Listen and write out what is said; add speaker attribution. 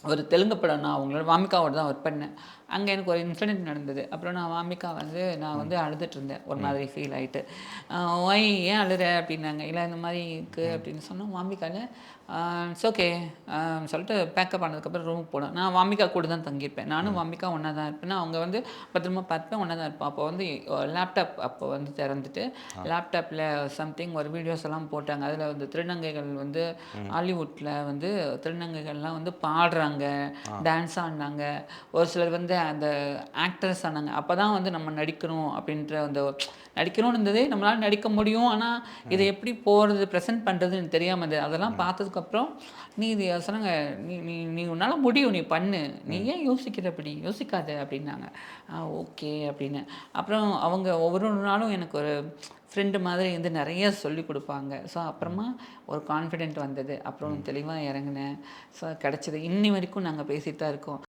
Speaker 1: ஒரு தெலுங்கு படம் நான் அவங்களோட வாமிகாவோட தான் ஒர்க் பண்ணேன். அங்கே எனக்கு ஒரு இன்சிடென்ட் நடந்தது. அப்புறம் வாமிகா நான் அழுதுட்டு இருந்தேன். ஒரு மாதிரி ஃபீல் ஆயிட்டு. "ஒய் ஏன் அழுற?" அப்படின்னாங்க. "இல்ல இந்த மாரி இருக்கு" அப்படின்னு சொன்னா, வாமிகால இட்ஸ் ஓகே சொல்லிட்டு பேக்கப் ஆனதுக்கப்புறம் ரூமுக்கு போனேன். நான் வாமிகா கூட தான் தங்கியிருப்பேன். நானும் வாமிகா ஒண்ணா தான் இருப்பேன். அவங்க பத்திரமா பார்த்துப்பேன். ஒண்ணா தான் இருப்போம். அப்போ லேப்டாப் அப்போ திறந்துட்டு, லேப்டாப்பில சம்திங் ஒரு வீடியோஸ் எல்லாம் போட்டாங்க. அதில திருநங்கைகள் ஹாலிவுட்ல திருநங்கைகள்லாம் பாடுறாங்க, டான்ஸ் ஆடுனாங்க. ஒரு சிலர் அந்த ஆக்டர்ஸ் ஆனாங்க. அப்பதான் நம்ம நடிக்கணும் அப்படின்ற நடிக்கணும்னு இருந்தது. நம்மளால நடிக்க முடியும். ஆனா, இத எப்படி பிரசன்ட் பண்றதுன்னு தெரியாம இருந்தது. அதெல்லாம் பார்த்ததுக்கப்புறம், நீ இது சொன்னாங்க, "நீ நீ நீ உன்னால முடியும். நீ பண்ணு. நீ ஏன் யோசிக்கிற இப்படி? யோசிக்காத" அப்படின்னாங்க. ஓகே அப்படின்னேன். அப்புறம் அவங்க ஒவ்வொரு நாளும் எனக்கு ஒரு ஃப்ரெண்டு மாதிரி நெறைய சொல்லிக் குடுப்பாங்க. ஸோ, அப்புறமா ஒரு கான்ஃபிடென்ட் வந்தது. அப்புறம் தெளிவா இறங்குனேன். ஸோ, கிடைச்சது. இன்னி வரைக்கும் நாங்க பேசிட்டு தான் இருக்கோம்.